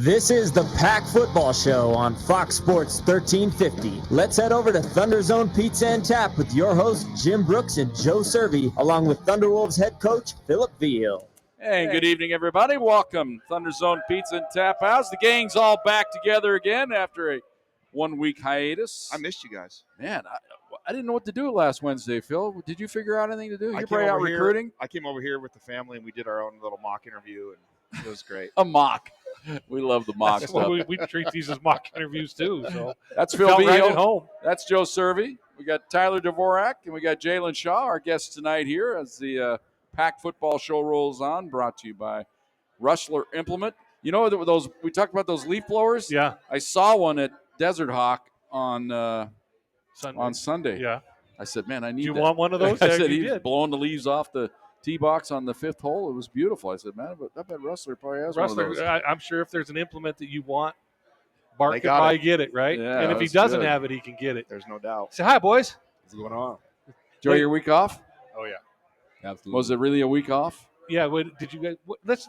This is the Pack Football Show on Fox Sports 1350. Let's head over to ThunderZone Pizza and Tap with your hosts Jim Brooks and Joe Cervi, along with Thunderwolves head coach Philip Veal. Hey, good evening, everybody. Welcome, ThunderZone Pizza and Tap House. The gang's all back together again after a one-week hiatus. I missed you guys. Man, I didn't know what to do last Wednesday, Phil. Did you figure out anything to do? You're probably out here, recruiting? I came over here with the family, and we did our own little mock interview, and it was great. A mock. We love the mock That's stuff. we treat these as mock interviews, too. So That's Phil felt right Veal. at home. That's Joe Cervi. We got Tyler Dvorak, and we got Jalen Shaw, our guests tonight here as the Pack Football Show rolls on, brought to you by Rustler Implement. You know, those we talked about those leaf blowers? Yeah. I saw one at Desert Hawk on Sunday. Yeah. I said, man, I need Do you that. want one of those? I Yeah, said you he was did. blowing the leaves off the tee box on the fifth hole. It was beautiful. I said, man, I bet Rustler probably has one of those. I'm sure if there's an implement that you want, Bart They could got probably it. get it, right? Yeah, and if he that's doesn't good. have it, he can get it. There's no doubt. Say hi, boys. What's going on? Enjoy your week off? Oh, yeah. Absolutely. Was it really a week off? Yeah. Did you guys?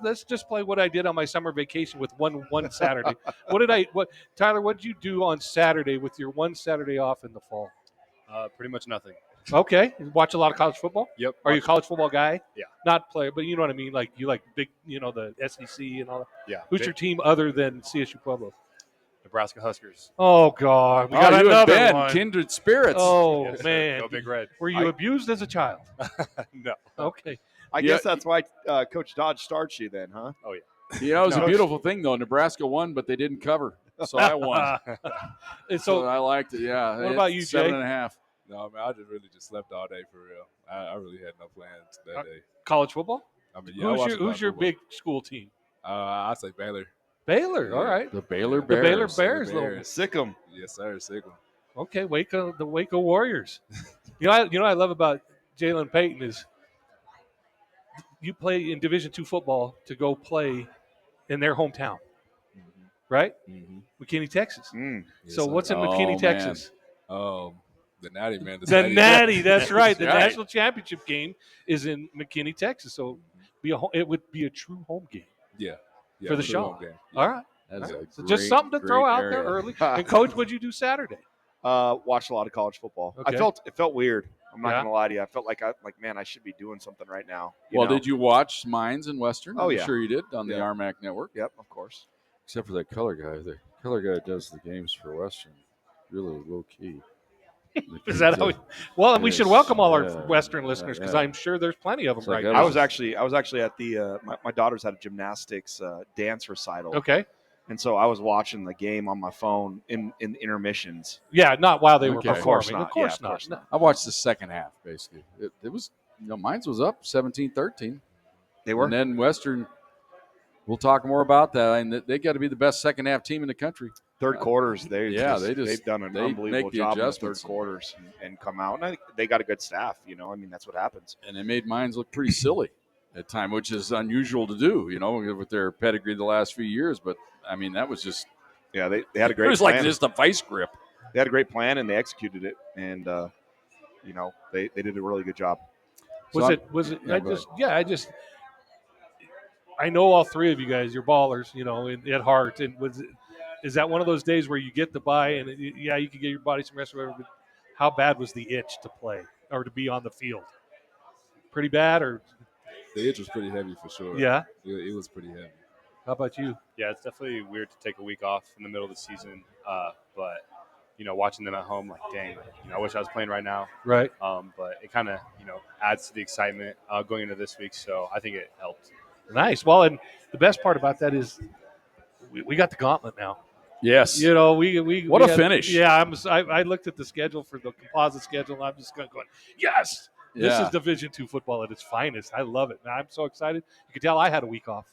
Let's just play what I did on my summer vacation with one Saturday. Tyler? What did you do on Saturday with your one Saturday off in the fall? Pretty much nothing. Okay. You watch a lot of college football? Yep. Are you a college football guy? Yeah. Not player, but you know what I mean. Like you like big, the SEC and all that. Yeah. Who's your team other than CSU Pueblo? Nebraska Huskers? Oh God, we got you and another Ben, one. kindred spirits. Oh Yes, sir. man, Go Big Red. Were you abused as a child? No. Okay. I guess that's why Coach Dodge starts you then, huh? Oh, yeah. You know, it was No. a beautiful thing, though. Nebraska won, but they didn't cover. So I won. And So so, I liked it, yeah. What about you, Jay? 7.5. No, I mean, I just really just slept all day for real. I really had no plans that day. college football. I mean, yeah, I watched a lot Who's of your football. big school team? I say Baylor. Baylor. All right. The Baylor The Bears. Baylor Bears. The Bears. Sick 'em. Yes, sir. Signal. Okay, the Waco Warriors. you know what I love about Jalen Payton is you play in Division II football to go play in their hometown, right? Mm-hmm. McKinney, Texas. Mm. So what's in Oh, McKinney, man. Texas? The Natty, man. The Natty, that's right. The That's right. national championship game is in McKinney, Texas. So it would be a true home game. Yeah. For the true show. home game. All right. That's a So just great, something to throw great out area. there early. And Coach, what'd you do Saturday? Watched a lot of college football. Okay. It felt weird. I'm not Yeah. gonna lie to you. I felt like man, I should be doing something right now. Well, did you watch Mines and Western? Oh, I'm yeah. sure you did on the Yeah. RMAC network. Yep, of course. Except for that color guy. The color guy does the games for Western. Really low key. Is that how? Well, and we should welcome all our Yeah. Western listeners because Yeah. I'm sure there's plenty of them It's like right I now. I was actually at the my daughters had a gymnastics dance recital, Okay. and so I was watching the game on my phone in intermissions. Yeah, not while they were Okay. performing. Of course not. Of course Yeah, of not. course not. I watched the second half, basically. It was, Mines was up 17-13. They were. And then Western, we'll talk more about that. And they got to be the best second half team in the country. Third quarters, they've done an they unbelievable make the job in the adjustments. third quarters and come out. And I think they got a good staff. I mean, that's what happens. And they made Mines look pretty silly at time, which is unusual to do, with their pedigree the last few years. But, I mean, that was just Yeah, they had a – great it was plan. like just a vice grip. They had a great plan and they executed it, and they did a really good job. Was it? Yeah, go I know all three of you guys. You're ballers, at heart. And is that one of those days where you get the bye and you can get your body some rest or whatever? But how bad was the itch to play or to be on the field? Pretty bad, or The itch was pretty heavy for sure. yeah? It was pretty heavy. How about you? Yeah, it's definitely weird to take a week off in the middle of the season. But, watching them at home, like, dang, I wish I was playing right now. Right. But it kind of, adds to the excitement going into this week. So I think it helped. Nice. Well, and the best part about that is we got the gauntlet now. Yes. We What a had- finish. Yeah, I looked at the schedule for the composite schedule, and I'm just going, yes, this Yeah. is Division II football at its finest. I love it. And I'm so excited. You can tell I had a week off.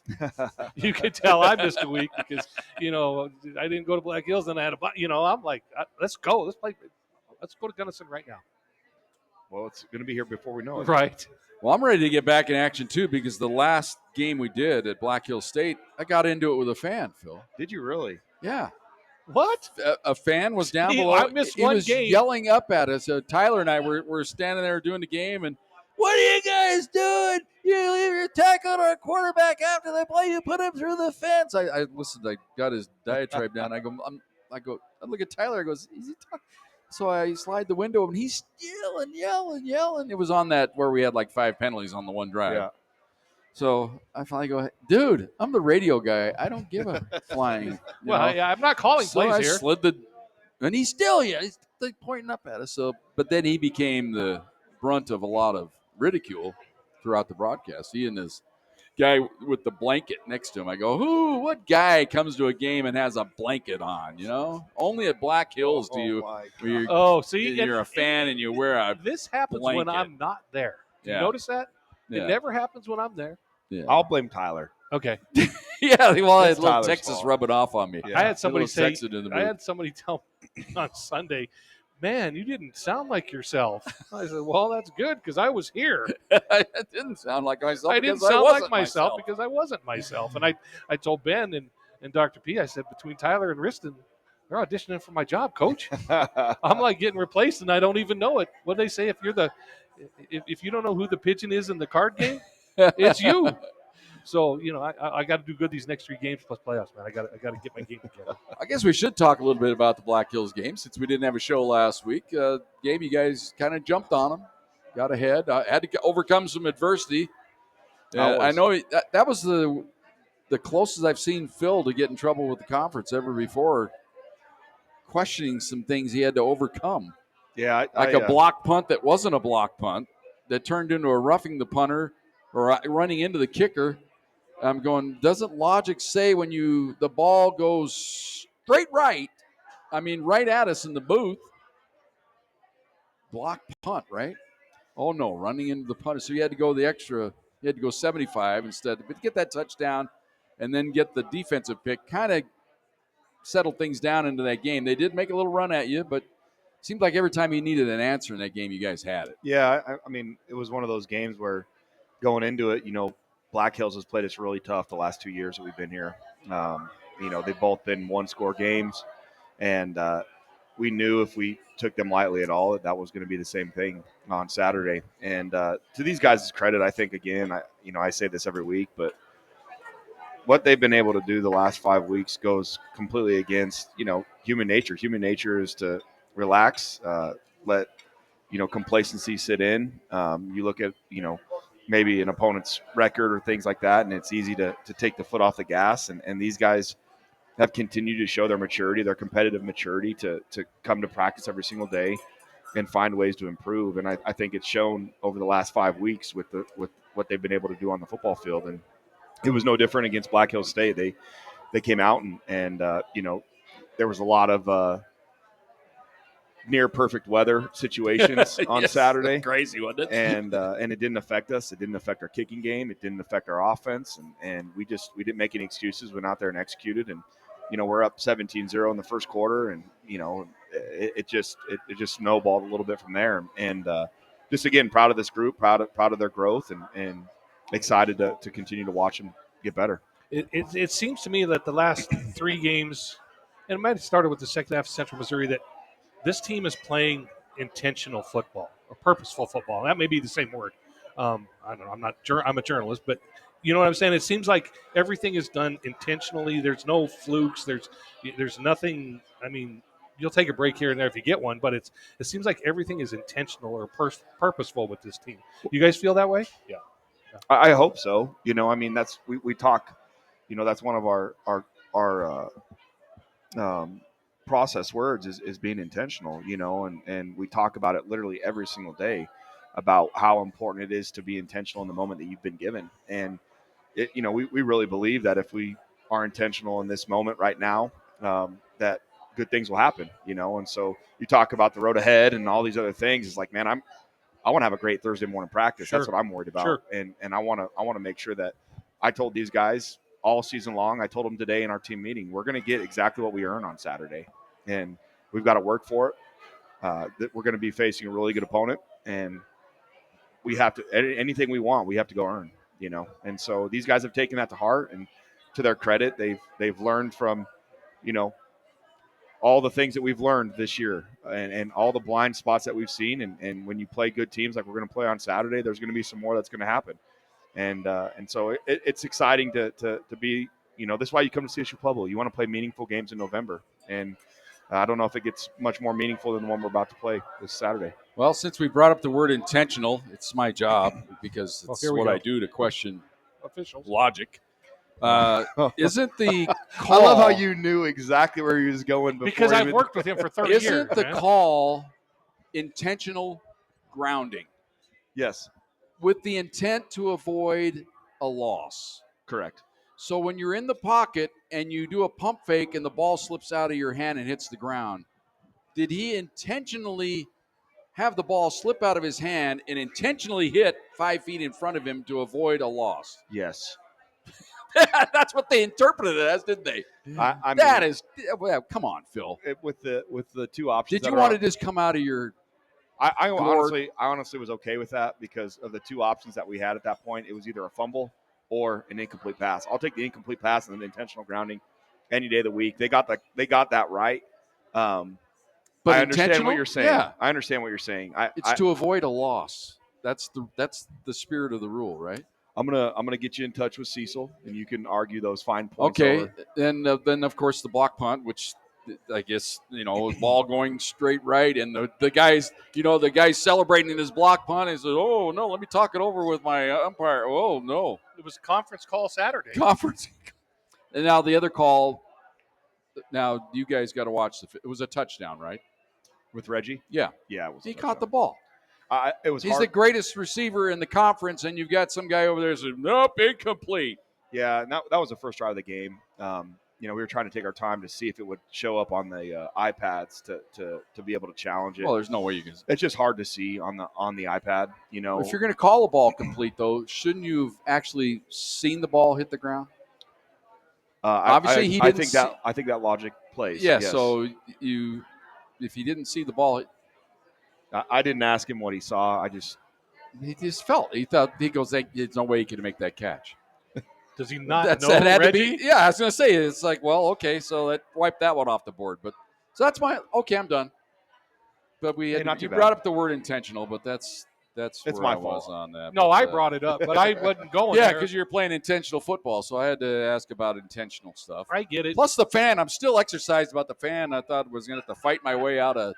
You can tell I missed a week because I didn't go to Black Hills and I had I'm like, let's go, let's go to Gunnison right now. Well, it's going to be here before we know it. Right. Well, I'm ready to get back in action, too, because the last game we did at Black Hill State, I got into it with a fan, Phil. Did you really? Yeah. What? A fan was down Steve, below. I missed he one was game. yelling up at us. Tyler and I were standing there doing the game, and What are you guys doing? You're tackling our quarterback after they play. You put him through the fence. I listened. I got his diatribe down. I look at Tyler. I goes, is he talking? So I slide the window and he's yelling. It was on that where we had like 5 penalties on the one drive. Yeah. So I finally go, dude, I'm the radio guy. I don't give a flying. Well, know? I'm not calling So plays I here. slid and he's like pointing up at us. So, but then he became the brunt of a lot of ridicule throughout the broadcast. He and his guy with the blanket next to him. I go, what guy comes to a game and has a blanket on? Only at Black Hills do you. My Where Oh, see, you're a fan and you wear a this happens when blanket. I'm not there. Do you Yeah. notice that? Yeah. It never happens when I'm there. Yeah. I'll blame Tyler. Okay. Yeah, well, I had It's little Tyler's Texas fault. rubbing off on me. Yeah. I had somebody say, Texas in the I booth. had somebody tell me on Sunday, man, you didn't sound like yourself. I said, well, that's good because I was here. I didn't sound like myself. I didn't because sound wasn't like myself because I wasn't myself. And I told Ben and Dr. P, I said, between Tyler and Riston, they're auditioning for my job, coach. I'm like getting replaced and I don't even know it. What do they say? If you don't know who the pigeon is in the card game, it's you. So, I got to do good these next 3 games plus playoffs, man. I got to get my game together. I guess we should talk a little bit about the Black Hills game since we didn't have a show last week. Game you guys kind of jumped on them, got ahead, had to overcome some adversity. I know that was the closest I've seen Phil to get in trouble with the conference ever before, questioning some things he had to overcome. Yeah. Like a block punt that wasn't a block punt that turned into a roughing the punter or running into the kicker. I'm going, doesn't logic say when the ball goes straight right, right at us in the booth, block punt, right? Oh, no, running into the punter. So you had to go you had to go 75 instead, but get that touchdown and then get the defensive pick, kind of settled things down into that game. They did make a little run at you, but it seemed like every time you needed an answer in that game, you guys had it. Yeah. It was one of those games where going into it, Black Hills has played us really tough the last 2 years that we've been here. They've both been 1-score games, and we knew if we took them lightly at all, that was going to be the same thing on Saturday. And to these guys' credit, I think, again, I say this every week, but what they've been able to do the last 5 weeks goes completely against, human nature. Human nature is to relax, let, complacency sit in. You look at, maybe an opponent's record or things like that, and it's easy to take the foot off the gas. And these guys have continued to show their maturity, their competitive maturity to come to practice every single day and find ways to improve. And I think it's shown over the last 5 weeks with what they've been able to do on the football field. And it was no different against Black Hills State. They came out and there was a lot of near perfect weather situations on Yes, Saturday. Crazy, wasn't it? And it didn't affect us. It didn't affect our kicking game. It didn't affect our offense. And we didn't make any excuses. Went out there and executed. And we're up 17-0 in the first quarter, and it just snowballed a little bit from there. And just again, proud of this group, proud of their growth, and excited to continue to watch them get better. It seems to me that the last 3 games, and it might have started with the second half of Central Missouri, that this team is playing intentional football or purposeful football. That may be the same word. I don't know. I'm a journalist, but you know what I'm saying? It seems like everything is done intentionally. There's no flukes. There's nothing. You'll take a break here and there if you get one, but it seems like everything is intentional or purposeful with this team. You guys feel that way? Yeah. I hope so. That's we talk. That's one of our process words is being intentional. And we talk about it literally every single day about how important it is to be intentional in the moment that you've been given. And we really believe that if we are intentional in this moment right now, that good things will happen. And so you talk about the road ahead and all these other things. It's like, man, I want to have a great Thursday morning practice. Sure. That's what I'm worried about. Sure. And I want to make sure that I told these guys all season long. I told them today in our team meeting, we're going to get exactly what we earn on Saturday, and we've got to work for it. That we're going to be facing a really good opponent, and we have to anything we want, we have to go earn. And so these guys have taken that to heart, and to their credit, they've learned from, all the things that we've learned this year and all the blind spots that we've seen. And when you play good teams like we're going to play on Saturday, there's going to be some more that's going to happen. And so it's exciting to be, this is why you come to CSU Pueblo. You want to play meaningful games in November. And I don't know if it gets much more meaningful than the one we're about to play this Saturday. Well, since we brought up the word intentional, it's my job because it's here we what go. I do to question Officials. logic. Isn't the I call, love how you knew exactly where he was going before. Because I've worked with him for 30 years. isn't the man. call intentional grounding Yes, with the intent to avoid a loss? correct. So when you're in the pocket and you do a pump fake and the ball slips out of your hand and hits the ground, did he intentionally have the ball slip out of his hand and intentionally hit 5 feet in front of him to avoid a loss? Yes. That's what they interpreted it as, didn't they? I That mean, is, well, come on, Phil. with the two options. Did you want to just come out of your? I Lord. honestly was okay with that because of the two options that we had at that point. It was either a fumble or an incomplete pass. I'll take the incomplete pass and the intentional grounding any day of the week. They got that right. But I understand intentional? what you're saying. Yeah. I understand what you're saying. It's to avoid a loss. That's the spirit of the rule, right? I'm gonna get you in touch with Cecil, and you can argue those fine points. Okay, over. and then of course the block punt, which I guess ball going straight right, and the guys celebrating his block punt. He says, "Oh no, let me talk it over with my umpire." Oh no, It was conference call Saturday. conference. And now the other call. Now you guys got to watch it was a touchdown, right? With Reggie. Yeah, Yeah, it was. he caught the ball. It was. He's hard. the greatest receiver in the conference, and you've got some guy over there who says, "Nope, incomplete." Yeah, and that was the first drive of the game. We were trying to take our time to see if it would show up on the iPads to be able to challenge it. Well, there's no way you can. It's just hard to see on the iPad. If you're going to call a ball complete, though, shouldn't you have actually seen the ball hit the ground? Obviously, he didn't. I think that logic plays. Yeah. Yes. So if he didn't see the ball, I didn't ask him what he saw. he just felt. He thought he goes, "There's no way he could make that catch." Does he not That know had Reggie? to be. Yeah, I was going to say it's like, well, okay, so wipe that one off the board. But so that's okay. I'm done. But you brought up the word intentional, but that's it's where my I was fault. on that. No, but, I brought it up, but I wasn't going yeah, there. because you're playing intentional football, so I had to ask about intentional stuff. I get it. Plus the fan, I'm still exercised about the fan. I thought was going to have to fight my way out of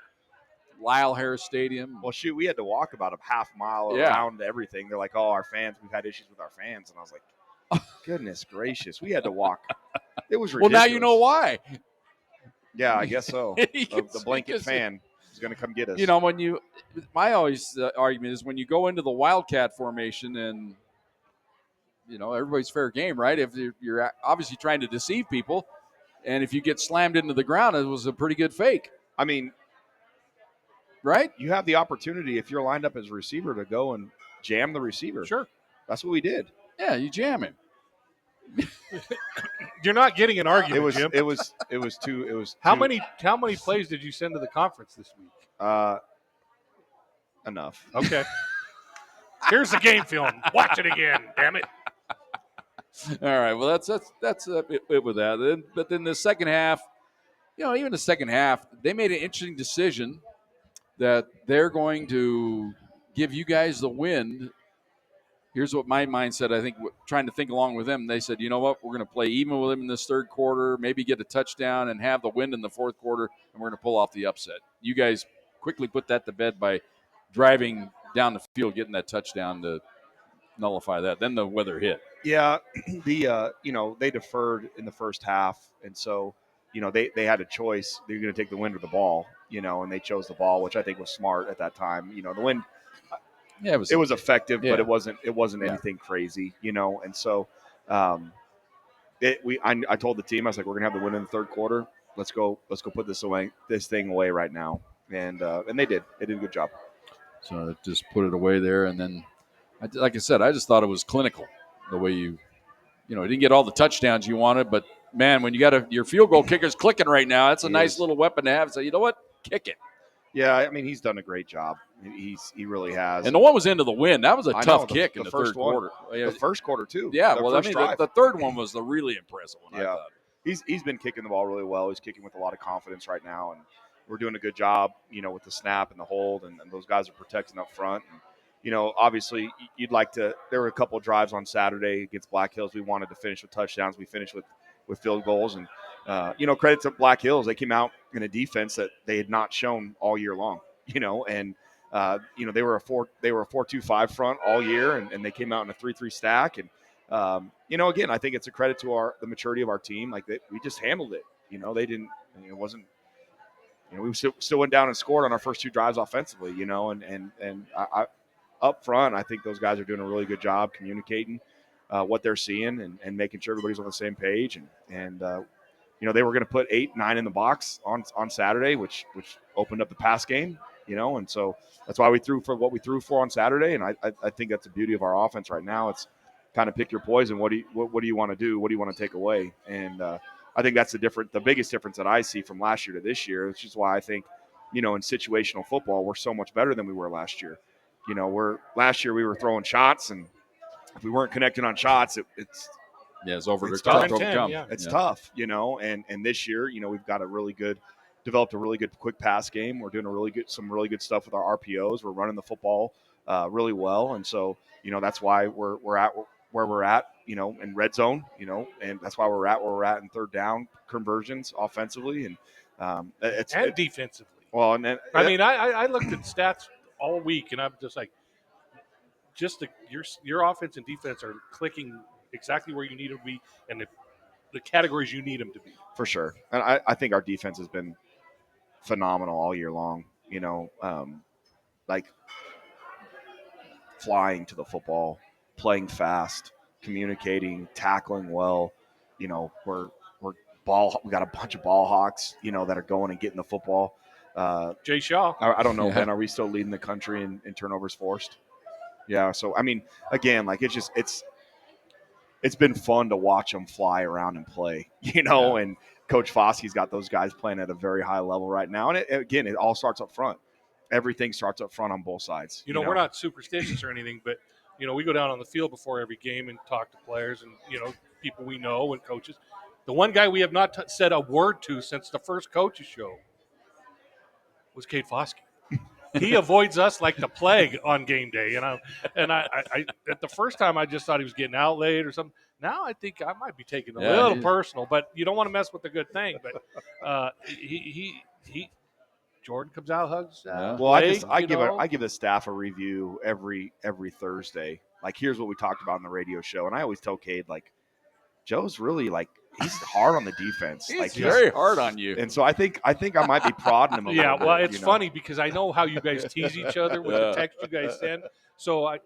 Lyle Harris Stadium. Well, shoot, we had to walk about a half mile around everything. They're like, "Oh, our fans, we've had issues with our fans," and I was like, "Goodness gracious, we had to walk." It was ridiculous. Well, now you know why. Yeah, I guess so. The blanket fan is going to come get us. When my always argument is when you go into the Wildcat formation and everybody's fair game, right? If you're obviously trying to deceive people, and if you get slammed into the ground, it was a pretty good fake. I mean, right? You have the opportunity if you're lined up as a receiver to go and jam the receiver. Sure, that's what we did. Yeah, you jam him. You're not getting an argument, Jim. It was too. How many plays did you send to the conference this week? Enough. Okay. Here's the game film. Watch it again. Damn it. All right. Well, that's it with that. But then the second half, even the second half, they made an interesting decision that they're going to give you guys the wind. Here's what my mind said. I think trying to think along with them, they said, you know what, we're going to play even with them in this third quarter, maybe get a touchdown and have the wind in the fourth quarter, and we're going to pull off the upset. You guys quickly put that to bed by driving down the field, getting that touchdown to nullify that. Then the weather hit. Yeah, they deferred in the first half, and so they had a choice. They're going to take the wind or the ball, and they chose the ball, which I think was smart at that time. The wind. Yeah, it was effective, yeah. but it wasn't anything crazy, and so I told the team, I was like, we're gonna have the win in the third quarter. Let's go put this thing away right now, and they did a good job. So just put it away there, and then, like I said, I just thought it was clinical the way you didn't get all the touchdowns you wanted, but man, when you got your field goal kicker's clicking right now, that's a nice little weapon to have. So you know what, kick it. Yeah, I mean, he's done a great job. He really has. And the one was into the wind. That was a tough kick in the first third quarter. The first quarter too. Yeah, well, I mean, the third one was the really impressive one. Yeah, he's been kicking the ball really well. He's kicking with a lot of confidence right now, and we're doing a good job, with the snap and the hold, and those guys are protecting up front. And, obviously you'd like to. There were a couple of drives on Saturday against Black Hills. We wanted to finish with touchdowns. We finished with field goals, and credit to Black Hills. They came out in a defense that they had not shown all year long. And they were a 4-2-5 front all year, and they came out in a 3-3 stack. And again, I think it's a credit to the maturity of our team. Like we just handled it. They didn't. It wasn't. We still went down and scored on our first 2 drives offensively. And I up front, I think those guys are doing a really good job communicating what they're seeing and making sure everybody's on the same page. And they were going to put 8-9 in the box on Saturday, which opened up the pass game. And so that's why we threw for what we threw for on Saturday. And I think that's the beauty of our offense right now. It's kind of pick your poison. What do you want to do? What do you want to take away? And I think that's the biggest difference that I see from last year to this year, which is why I think, in situational football, we're so much better than we were last year. Last year we were throwing shots, and if we weren't connecting on shots, it's tough. It's tough, and this year, we've got developed a really good quick pass game. We're doing some really good stuff with our RPOs. We're running the football really well. And so, that's why we're at where we're at, in red zone, and that's why we're at where we're at in third down conversions offensively. And defensively. Well, and then, I looked at stats all week, and I'm just like, your offense and defense are clicking exactly where you need them to be, and the categories you need them to be. For sure. And I think our defense has been phenomenal all year long, like flying to the football, playing fast, communicating, tackling well. We got a bunch of ball hawks, that are going and getting the football. Jay Shaw. I don't know, Ben, are we still leading the country in turnovers forced? Yeah. So, again, like it's been fun to watch them fly around and play, and Coach Foskey's got those guys playing at a very high level right now. And it all starts up front. Everything starts up front on both sides. We're not superstitious or anything, but, we go down on the field before every game and talk to players and, people we know and coaches. The one guy we have not said a word to since the first coaches show was Kate Foskey. He avoids us like the plague on game day. And I at the first time I just thought he was getting out late or something. Now I think I might be taking a little personal, but you don't want to mess with the good thing. But he Jordan comes out, hugs. Well, I give the staff a review every Thursday. Like, here's what we talked about in the radio show, and I always tell Cade, like, Joe's really he's hard on the defense. He's very hard on you. And so I think I might be prodding him a little bit. Well, it's funny because I know how you guys tease each other with the text you guys send. So,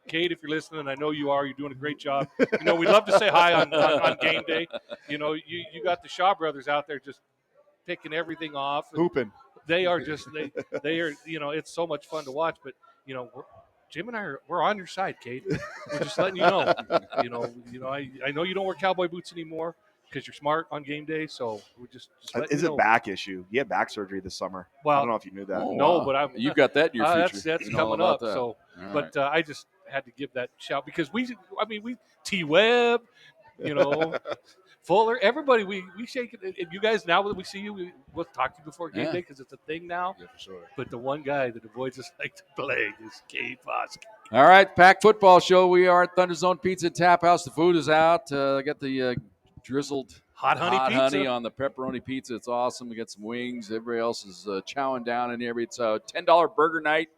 Cade, if you're listening, I know you are. You're doing a great job. We love to say hi on game day. You got the Shaw brothers out there just picking everything off. Hooping. They are just they are. It's so much fun to watch. But Jim and we're on your side, Cade. We're just letting you know. I know you don't wear cowboy boots anymore because you're smart on game day. So we're just is it back issue? You had back surgery this summer. Well, I don't know if you knew that. No, but you got that in your future. That's coming up. That. So, right. But I just had to give that shout because we T-Web, Fuller, everybody, we shake it. And you guys, now that we see you, we'll talk to you before game day because it's a thing now. Yeah, for sure. But the one guy that avoids us like the plague is Kate Foskey. All right, Pack Football Show. We are at ThunderZone Pizza and Tap House. The food is out. I got the drizzled hot honey on the pepperoni pizza. It's awesome. We got some wings. Everybody else is chowing down in here. It's a $10 burger night.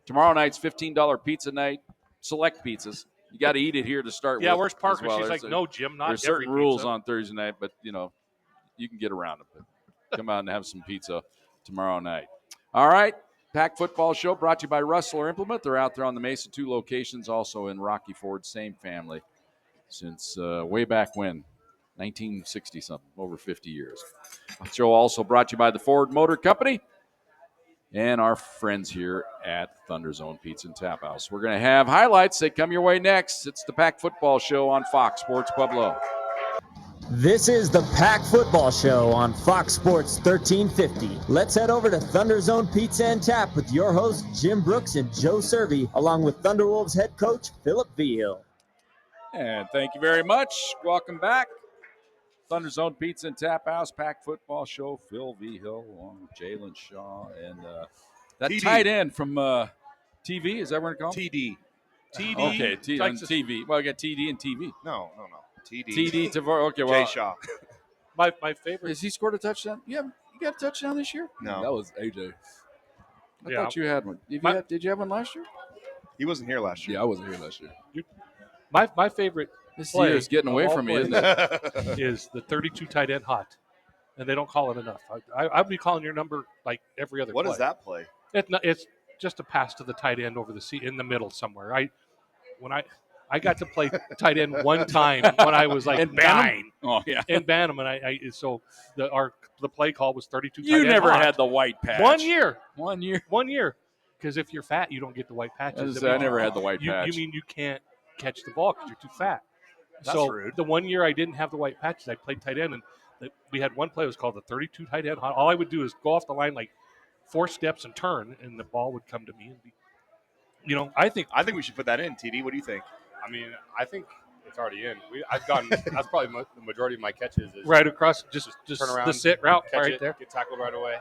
Tomorrow night's $15 pizza night. Select pizzas. You got to eat it here to start with. Yeah, where's Parker? Well. She's like, no, Jim, not there's every certain rules pizza. on Thursday night, but, you can get around it. But come out and have some pizza tomorrow night. All right. Pack Football Show brought to you by Rustler Implement. They're out there on the Mesa 2 locations, also in Rocky Ford, same family since way back when, 1960-something, over 50 years. The show also brought to you by the Ford Motor Company and our friends here at ThunderZone Pizza and Tap House. We're going to have highlights that come your way next. It's the Pack Football Show on Fox Sports Pueblo. This is the Pack Football Show on Fox Sports 1350. Let's head over to ThunderZone Pizza and Tap with your hosts Jim Brooks and Joe Cervi, along with Thunderwolves head coach Philip Vigil. And thank you very much. Welcome back. ThunderZone Pizza and Tap House, Pack Football Show. Phil V. Hill along with Jalen Shaw. And that TD. tight end from TV, is that what it's called? TD. Okay, on Texas. TV. Well, I got TD and TV. No. TD. TD Tavor. Okay, Jay well, Shaw. My favorite. has he scored a touchdown? You got a touchdown this year? No, That was AJ. I Yeah. thought you had one. Did you have one last year? he wasn't here last year. Yeah, I wasn't here last year. My favorite This play year is getting of away all from me, isn't plays it? is the 32 tight end hot, and they don't call it enough. I'd be calling your number like every other. What play. is that play? It's just a pass to the tight end over the seat in the middle somewhere. I got to play tight end one time when I was like In Bantam? 9 Oh, yeah. in Bantam, and so the play call was 32. You tight end never hot. had the white patch. 1 year. 1 year. 1 year. Because if you're fat, you don't get the white patches. I never had the white you, patch. You mean you can't catch the ball because you're too fat? That's so rude. The 1 year I didn't have the white patches, I played tight end, and we had one play. It was called the 32 tight end hot. All I would do is go off the line like 4 steps and turn, and the ball would come to me. And be, I think we should put that in. TD, what do you think? I mean, I think it's already in. I've gotten that's probably the majority of my catches is right across, just turn around, the sit route catch right it, there. get tackled right away.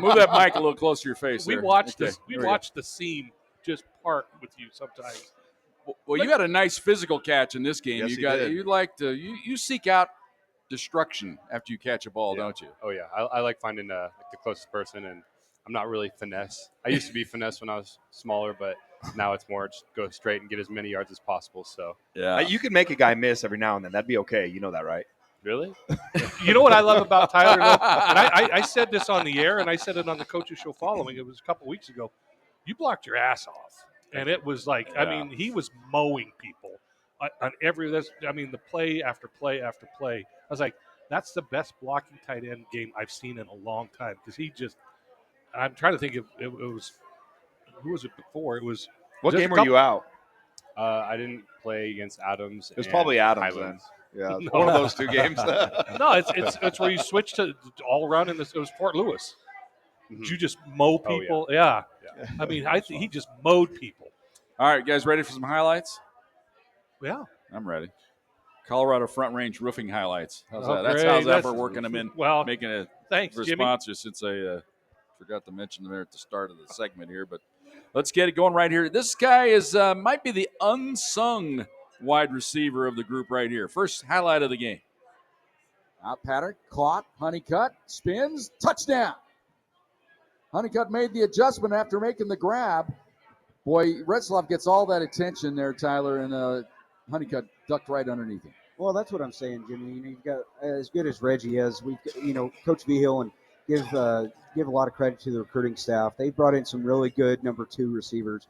Move that mic a little closer to your face. We there. watched Okay, this. We there go. watched the seam just part with you sometimes. Well, you had a nice physical catch in this game. Yes, he you did. like to you seek out destruction after you catch a ball, don't you? Oh yeah, I like finding the closest person, and I'm not really finesse. I used to be finesse when I was smaller, but now it's more just go straight and get as many yards as possible. So Yeah. You can make a guy miss every now and then. That'd be okay. You know that, right? really, You know what I love about Tyler? Though? And I said this on the air, and I said it on the coach's show following. It was a couple weeks ago. You blocked your ass off, and it was like, I mean, he was mowing people on every. The play after play after play. I was like, that's the best blocking tight end game I've seen in a long time because he just. I'm trying to think if it was who was it before? It was What just game a were you out? I didn't play against Adams. It was probably Adams then. Highlands. Yeah, No. one of those two games. no, it's where you switch to all around in this. It was Fort Lewis. Mhm. Did you just mow Oh, yeah. people? Yeah. I mean, he just mowed people. All right, guys, ready for some highlights? Yeah. I'm ready. Colorado Front Range roofing highlights. How's Oh, that? That's great. how's that for That's- working them in, well, making a Thanks, for Jimmy. sponsors since I forgot to mention them there at the start of the segment here. But let's get it going right here. This guy is might be the unsung wide receiver of the group right here. First highlight of the game. Out pattern, caught, Honeycutt, spins, touchdown. Honeycutt made the adjustment after making the grab. Boy, Retzloff gets all that attention there, Tyler, and Honeycutt ducked right underneath him. Well, that's what I'm saying, Jimmy. You've got as good as Reggie is. We, Coach Vigil, and give a lot of credit to the recruiting staff. They brought in some really good number 2 receivers.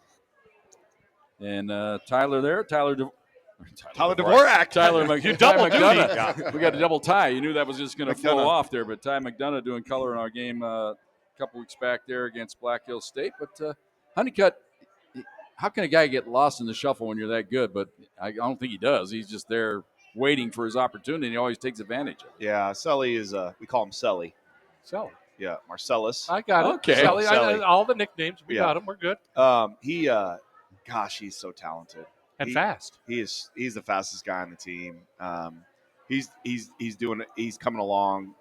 And Tyler there, Tyler Dvorak. Tyler You double McDonough. We got a double tie. You knew that was just going to flow McDonough. off there, but Ty McDonough doing color in our game a couple weeks back there against Black Hills State. But Honeycutt, how can a guy get lost in the shuffle when you're that good? But I don't think he does. He's just there waiting for his opportunity, and he always takes advantage of it. Yeah, Sully is. We call him Sully. So Yeah, Marcellus. I got it. Okay. Sally, Sally. all the nicknames. We Yeah. got them. We're good. He's so talented. And fast. He's the fastest guy on the team. He's doing it. He's coming along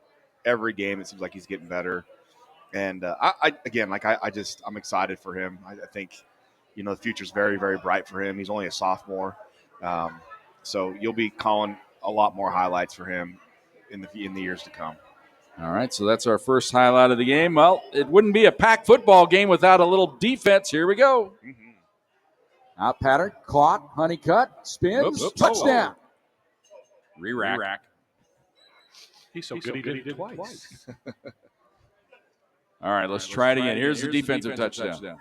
every game. It seems like he's getting better. And I'm excited for him. I think, the future's very, very bright for him. He's only a sophomore, so you'll be calling a lot more highlights for him in the years to come. All right, so that's our first highlight of the game. Well, it wouldn't be a packed football game without a little defense. Here we go. Out pattern, caught, Honeycutt, spins, Oops. touchdown. Re-rack. He's so good. He did it twice. All right, let's try it again. Here's the defensive touchdown.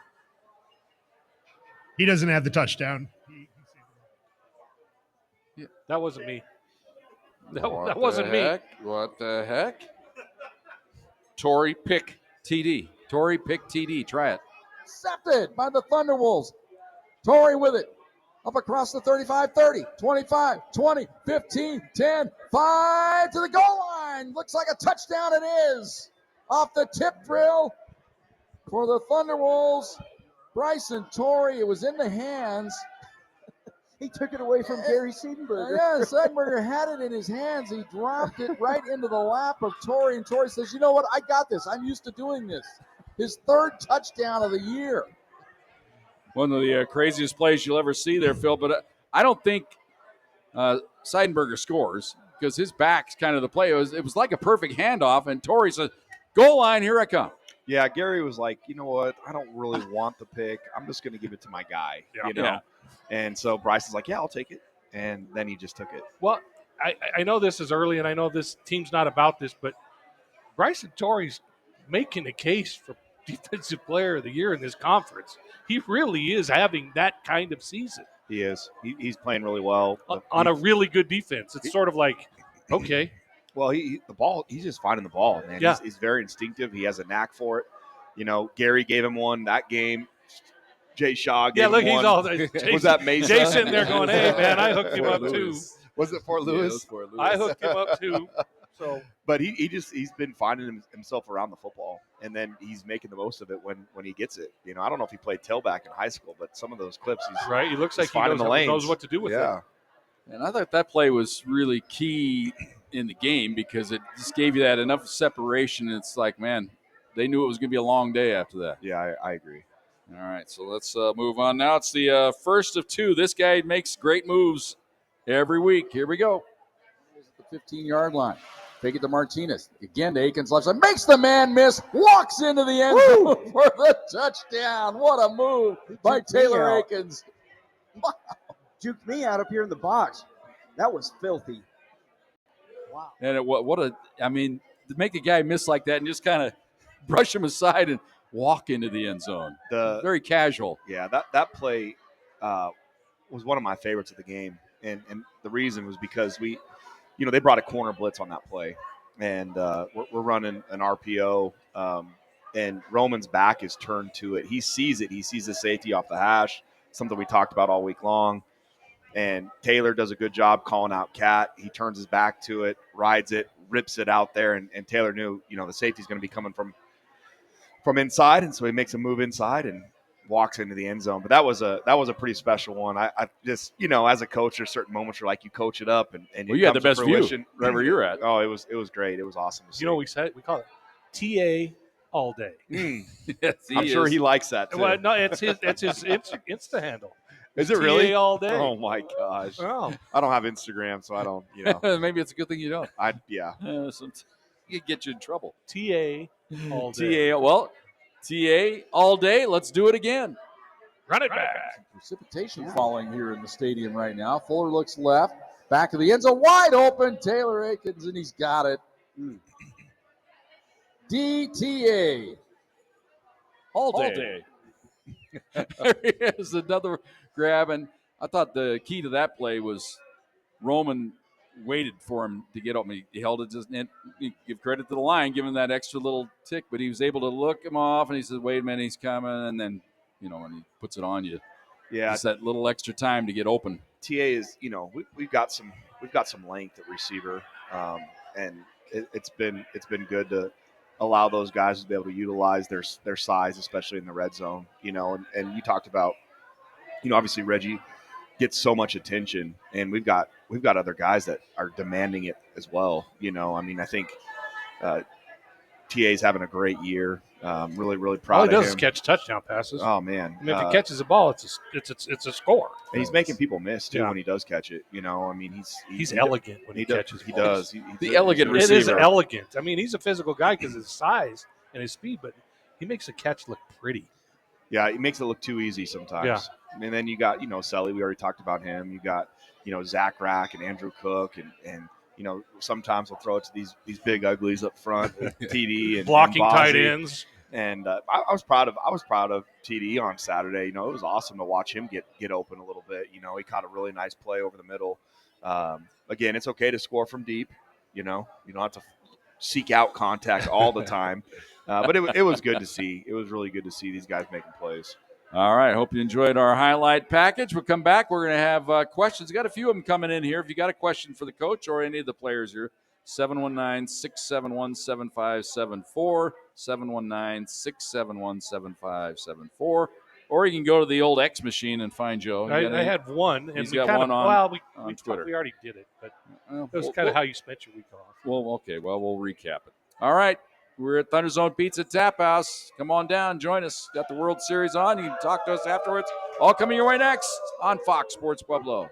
He doesn't have the touchdown. That wasn't me. That wasn't me. What the heck? Tory pick TD. Tory pick TD. Try it. Accepted by the Thunderwolves. Torrey with it. Up across the 35, 30, 25, 20, 15, 10, 5 to the goal line. Looks like a touchdown. It is. Off the tip drill for the Thunderwolves. Bryson Torrey. It was in the hands. He took it away from Gary Seidenberger. Yeah, Seidenberger had it in his hands. He dropped it right into the lap of Torrey, and Torrey says, "You know what? I got this. I'm used to doing this." His 3rd touchdown of the year. One of the craziest plays you'll ever see there, Phil. But I don't think Seidenberger scores because his back's kind of the play. It was like a perfect handoff, and Torrey said, "Goal line, here I come." Yeah, Gary was like, you know what? I don't really want the pick. I'm just going to give it to my guy, you know? Yeah. And so Bryce is like, yeah, I'll take it. And then he just took it. Well, I know this is early, and I know this team's not about this, but Bryson Torrey's making a case for Defensive Player of the Year in this conference. He really is having that kind of season. He is. He's playing really well. On a really good defense. It's sort of like, okay. Well, the ball, he's just finding the ball, man. Yeah. He's very instinctive. He has a knack for it. You know, Gary gave him one that game. Jay Shaw gave him one. He's all was that Mason? Jay's sitting there going, hey, man, I hooked him up too. Was it Fort Lewis? Yeah, it was Fort Lewis. I hooked him up too. So, but he's been finding himself around the football, and then he's making the most of it when he gets it. You know, I don't know if he played tailback in high school, but some of those clips, he's right. He looks like he knows what to do with it. And I thought that play was really key in the game because it just gave you that enough separation. It's like, man, they knew it was going to be a long day after that. Yeah, I agree. All right, so let's move on now. It's the first of two. This guy makes great moves every week. Here we go. The 15-yard line. Take it to Martinez. Again to Aikens left side. Makes the man miss. Walks into the end zone for the touchdown. What a move by Taylor Aikens. Wow. Juked me out up here in the box. That was filthy. Wow. And to make a guy miss like that and just kind of brush him aside and walk into the end zone. Very casual. Yeah, that play was one of my favorites of the game. And the reason was because they brought a corner blitz on that play. And we're running an RPO, and Roman's back is turned to it. He sees it. He sees the safety off the hash, something we talked about all week long. And Taylor does a good job calling out Cat. He turns his back to it, rides it, rips it out there. And Taylor knew, the safety's going to be coming from inside. And so he makes a move inside and walks into the end zone. But that was a pretty special one. I just, as a coach, there's certain moments where like you coach it up and you had the best view wherever you're at. Oh, it was great. It was awesome to see. We said we call it TA all day. Yes, I'm sure he likes that too. Well, no, it's his Insta handle. Is it really? TA all day. Oh my gosh. Oh. I don't have Instagram, so I don't. Maybe it's a good thing you don't. Yeah. It get you in trouble. TA all day. TA all day. Let's do it again. Run it back. Precipitation falling here in the stadium right now. Fuller looks left. Back of the end zone. Wide open. Taylor Aikens, and he's got it. DTA. All day. There he is. Another grab. And I thought the key to that play was Roman waited for him to get open. He held it just, and give credit to the line, give him that extra little tick, but he was able to look him off, and he says, wait a minute, he's coming, and then, when he puts it on you, it's that little extra time to get open. TA is, we've got some length at receiver, and it's been good to allow those guys to be able to utilize their size, especially in the red zone, and you talked about, obviously Reggie gets so much attention, and we've got other guys that are demanding it as well. I think TA's having a great year. Really, really proud of him. All he does is catch touchdown passes. Oh man! I mean, if he catches the ball, it's a score. And he's making people miss too when he does catch it. He's elegant when he catches. He does. The elegant receiver. It is elegant. I mean, he's a physical guy because of his size and his speed, but he makes the catch look pretty. Yeah, he makes it look too easy sometimes. Yeah. And then you got, Sully, we already talked about him. You got, Zach Rack and Andrew Cook and sometimes we'll throw it to these big uglies up front, TD and blocking and tight ends. And I was proud of TD on Saturday. It was awesome to watch him get open a little bit. He caught a really nice play over the middle. Again, it's okay to score from deep. You don't have to seek out contact all the time. But it was good to see. It was really good to see these guys making plays. All right. Hope you enjoyed our highlight package. We'll come back. We're going to have questions. Got a few of them coming in here. If you got a question for the coach or any of the players here, 719-671-7574, 719-671-7574. Or you can go to the old X machine and find Joe. I had one, and He's we got kind one of on we Twitter. we already did it, but Well, it was kind of how you spent your week off. Well, okay. Well, we'll recap it. All right. We're at ThunderZone Pizza Tap House. Come on down. Join us. Got the World Series on. You can talk to us afterwards. All coming your way next on Fox Sports Pueblo.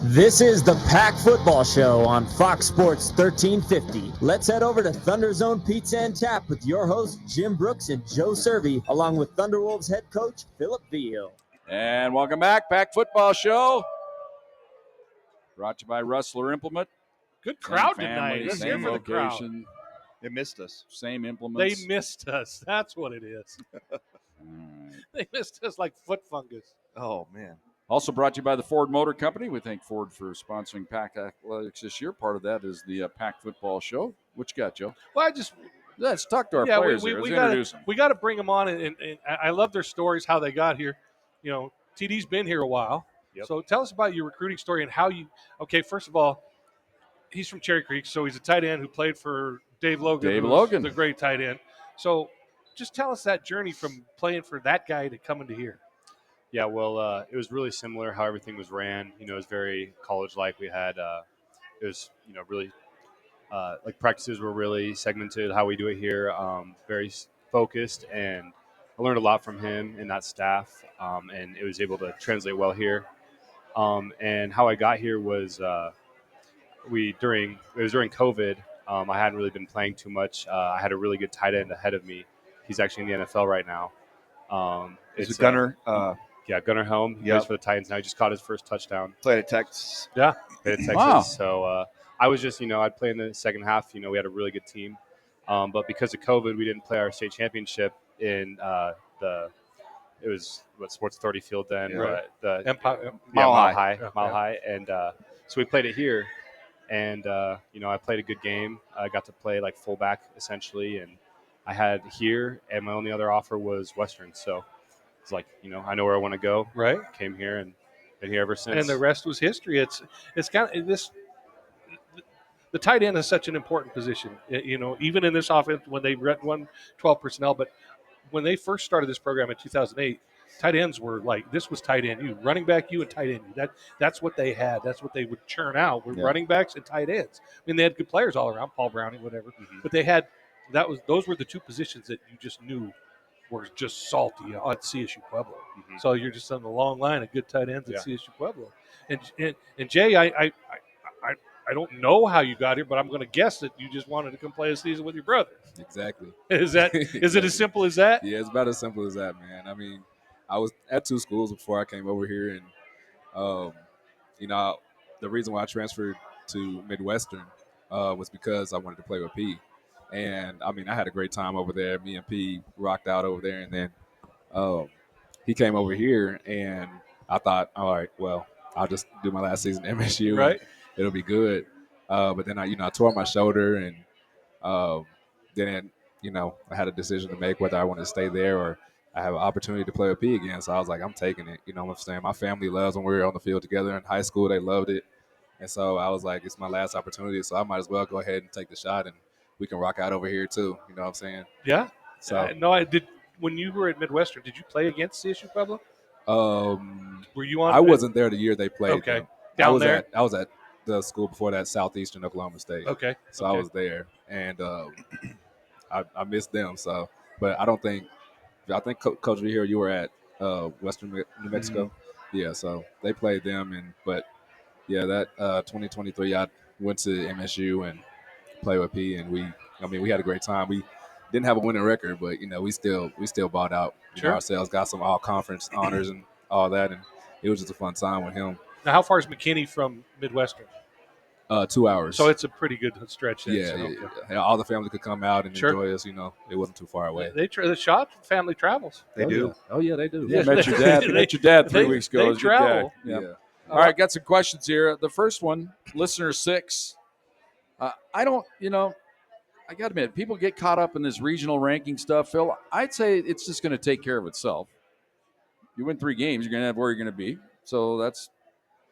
This is the Pack Football Show on Fox Sports 1350. Let's head over to ThunderZone Pizza and Tap with your hosts, Jim Brooks and Joe Cervi, along with Thunderwolves head coach, Philip Veal. And welcome back. Pack Football Show. Brought to you by Rustler Implement. Good crowd Same tonight. family, Let's same hear for the crowd. location, They missed us. same implements. They missed us. That's what it is. All right. They missed us like foot fungus. Oh man. Also brought to you by the Ford Motor Company. We thank Ford for sponsoring Pack Athletics this year. Part of that is the Pack Football Show. What you got, Joe? Well, Let's talk to our players here. Let's introduce them. We got to bring them on, and I love their stories, how they got here. You know, TD's been here a while. Yep. So tell us about your recruiting story and how you. Okay, first of all, he's from Cherry Creek, so he's a tight end who played for Dave Logan. Dave who's Logan. the great tight end. So just tell us that journey from playing for that guy to coming to here. Yeah, well, it was really similar how everything was ran. You know, it was very college-like. We had, it was, you know, really, like practices were really segmented, how we do it here, very focused. And I learned a lot from him and that staff, and it was able to translate well here. And how I got here was during COVID. I hadn't really been playing too much. I had a really good tight end ahead of me. He's actually in the NFL right now. It's Gunner. Yeah, Gunnar Helm. He plays for the Titans now. He just caught his first touchdown. Played at Texas. Yeah. Played at Texas. Wow. So I was just, I'd play in the second half. We had a really good team. But because of COVID, we didn't play our state championship in it was Sports Authority Field then. Yeah. The Empire, Mile High. High. Yeah. Mile High. And so we played it here. And, I played a good game. I got to play like fullback essentially. And I had here, and my only other offer was Western. So it's like, I know where I want to go. right? Came here and been here ever since. And the rest was history. It's kind of this. The tight end is such an important position. Even in this offense when they won 12 personnel, but when they first started this program in 2008, tight ends were like, this was tight end you, running back you, and tight end you. That's what they had. That's what they would churn out with running backs and tight ends. I mean, they had good players all around, Paul Browning, whatever. Mm-hmm. But those were the two positions that you just knew were just salty at CSU Pueblo. Mm-hmm. So you're just on the long line of good tight ends at CSU Pueblo. And Jay, I don't know how you got here, but I'm going to guess that you just wanted to come play a season with your brother. Exactly. Is it as simple as that? Yeah, it's about as simple as that, man. I mean, I was at two schools before I came over here, and the reason why I transferred to Midwestern was because I wanted to play with P. And I mean, I had a great time over there. Me and P rocked out over there, and then he came over here, and I thought, all right, well, I'll just do my last season at MSU, Right. it'll be good. But then I tore my shoulder, and then I had a decision to make whether I wanted to stay there or I have an opportunity to play with P again. So I was like, I'm taking it. You know what I'm saying? My family loves when we were on the field together in high school. They loved it. And so I was like, it's my last opportunity, so I might as well go ahead and take the shot, and we can rock out over here too. You know what I'm saying? Yeah. So No, I did. When you were at Midwestern, did you play against CSU Pueblo? Were you on? I wasn't there the year they played. Okay. Them. Down there? I was at the school before that, Southeastern Oklahoma State. Okay. So I was there, and I missed them. So, but I think Coach V here, you were at Western New Mexico. Mm-hmm. Yeah, so they played them, but yeah, that 2023, I went to MSU and played with P, and we had a great time. We didn't have a winning record, but we still bought out ourselves, got some all conference honors and all that, and it was just a fun time with him. Now, how far is McKinney from Midwestern? 2 hours. So it's a pretty good stretch. Then, Yeah. All the family could come out and enjoy us. It wasn't too far away. The shot family travels. They do. Yeah. Oh yeah, they do. Yeah, met your dad. Met your dad 3 weeks ago. They travel. Yeah. All right, got some questions here. The first one, listener 6. I got to admit, people get caught up in this regional ranking stuff. Phil, I'd say it's just going to take care of itself. You win 3 games, you're going to have where you're going to be. So that's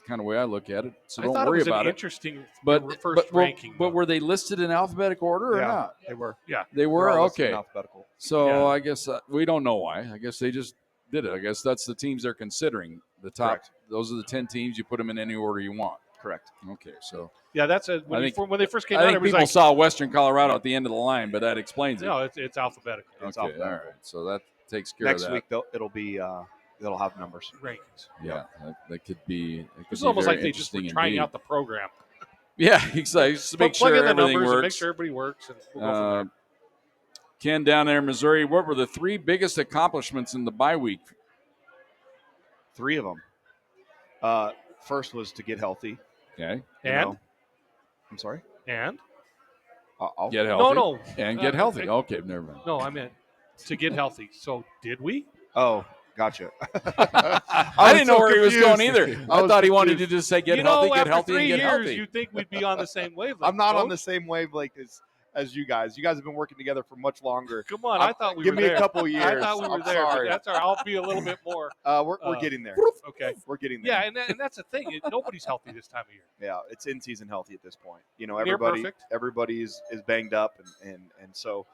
kind of way I look at it. So I don't thought worry it was about an it. interesting But first ranking. but though. were they listed in alphabetical order or Yeah, not? they were. Yeah. They They're were all listed in okay. alphabetical. So Yeah. I guess we don't know why. I guess they just did it. I guess that's the teams they're considering. The top. Correct. Those are the 10 teams. You put them in any order you want. Correct. Okay. So Yeah, that's I think when they first came I out, think it was people like, saw Western Colorado at the end of the line, but that explains it. no, it's alphabetical It's Okay. All alphabetical. right. So that takes care Next of that. week it'll be it'll have numbers. rankings. Yeah. That could be. It could It's be almost very like they just were interesting trying indeed. out the program. Yeah. Exactly. Just to make Plug sure in the everything numbers and make works. sure everybody works, and we'll go from there. Ken down there in Missouri, what were the 3 biggest accomplishments in the bye week? 3 of them. First was to get healthy. Okay. And I'm sorry. and I'll Get healthy. no, And get healthy. Okay, never mind. no, I meant to get healthy. So did we? Oh, gotcha. I didn't know where he was going either. I was thought he wanted to confused. just say get you healthy, know, get after healthy, 3 and get years, healthy. you'd think we'd be on the same wavelength. I'm not on Coach. the same wavelength as you guys. You guys have been working together for much longer. Come on, I thought we Give were me there. a couple years. I thought we were I'm there. But sorry. that's all right. I'll be a little bit more. We're getting there. Okay. We're getting there. Yeah, and that's the thing. Nobody's healthy this time of year. Yeah, it's in season healthy at this point. You know, Near perfect. everybody is banged up, and so,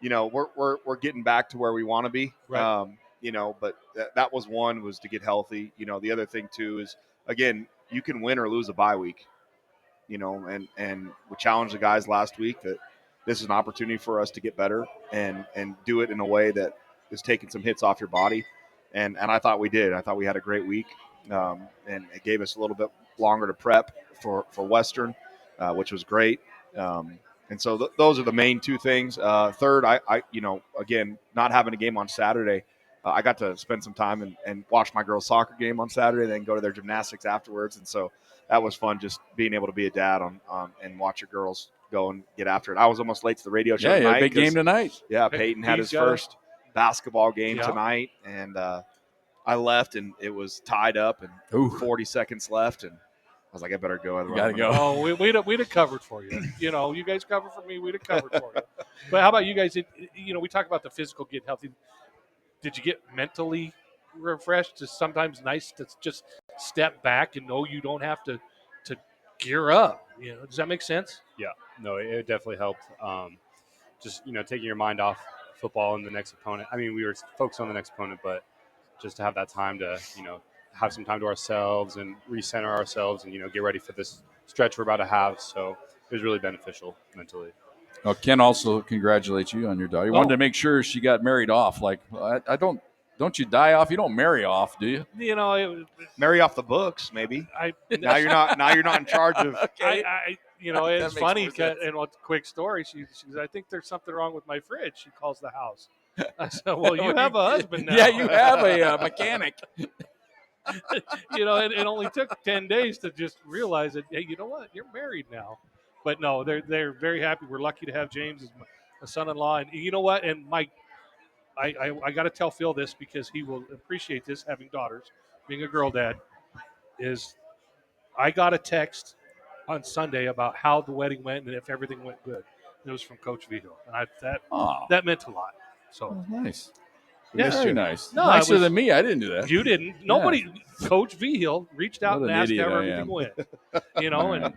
you know, we're getting back to where we want to be. Right. You know, but that was one, was to get healthy. You know, the other thing too is, again, you can win or lose a bye week. You know, and we challenged the guys last week that this is an opportunity for us to get better and do it in a way that is taking some hits off your body. And I thought we did. I thought we had a great week, and it gave us a little bit longer to prep for Western, which was great. And so those are the main 2 things. Third, I you know, again, not having a game on Saturday, I got to spend some time and watch my girls' soccer game on Saturday, then go to their gymnastics afterwards. And so that was fun, just being able to be a dad on and watch your girls go and get after it. I was almost late to the radio show Yeah, tonight. big game tonight. Yeah, Peyton had his first basketball game tonight, and I left, and it was tied up, and 40 seconds left, and I was like, I better go. You gotta go. Oh, we'd have covered for you. You know, you guys covered for me. We'd have covered for you. But how about you guys? You know, we talk about the physical get healthy. Did you get mentally refreshed? It's sometimes nice to just step back and know you don't have to gear up. You know, does that make sense? Yeah, no, it definitely helped. Just, you know, taking your mind off football and the next opponent. I mean, we were focused on the next opponent, but just to have that time to, you know, have some time to ourselves and recenter ourselves and, you know, get ready for this stretch we're about to have. So it was really beneficial mentally. Well, Ken also congratulates you on your daughter. He wanted to make sure she got married off. Like, I don't you die off? You don't marry off, do you? You know, marry off the books, maybe. Now you're not in charge of. Okay. You know, it's makes funny. more sense. And what's quick story? She says, I think there's something wrong with my fridge. She calls the house. I said, well, you have a husband now. Yeah, you have a mechanic. You know, it only took 10 days to just realize that, hey, you know what? You're married now. But no, they're very happy. We're lucky to have James as a son-in-law. And you know what? And I got to tell Phil this because he will appreciate this, having daughters, being a girl dad, is I got a text on Sunday about how the wedding went and if everything went good. It was from Coach Vigil. And that meant a lot. So Nice. Yeah. Very nice. No, Nicer it was- than me. I didn't do that. you didn't. Nobody. Coach Vigil reached out What and an asked idiot how I everything am. went. You know, and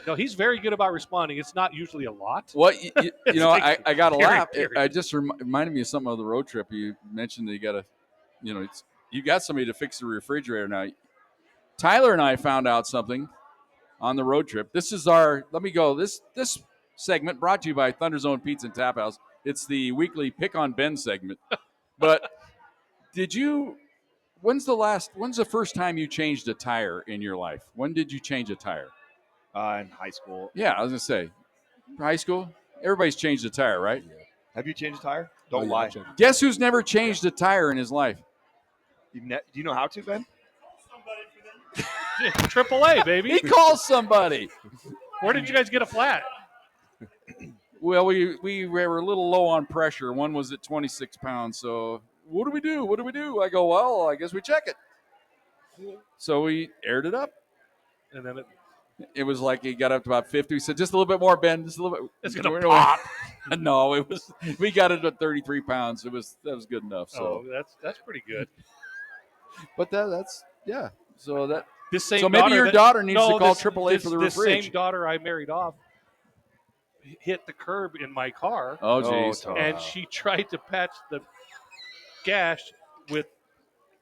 no, he's very good about responding. It's not usually a lot. Well, you know, like I got a period, laugh. period. I just reminded me of something of the road trip. You mentioned that you got to, you know, you got somebody to fix the refrigerator now. Tyler and I found out something on the road trip. This is our. Let me go. This segment brought to you by ThunderZone Pizza and Tap House. It's the weekly Pick on Ben segment. But when's the first time you changed a tire in your life? When did you change a tire? In high school. Yeah, I was gonna say, high school. Everybody's changed a tire, right? Have you changed a tire? Don't lie. Guess who's never changed a tire in his life? Do you know how to, Ben? AAA, baby. He calls somebody. Where did you guys get a flat? Well, we were a little low on pressure. One was at 26 pounds. So what do we do? What do we do? I go, well, I guess we check it. So we aired it up. And then It was like he got up to about 50. We said, just a little bit more, Ben. Just a little bit. it's going to pop. No, it was. We got it at 33 pounds. That was good enough. So, that's pretty good. but that's yeah. So This same So maybe daughter your that- daughter needs no, to call this- AAA this- for the This refrige. same daughter I married off hit the curb in my car, Oh, jeez. and she tried to patch the gash with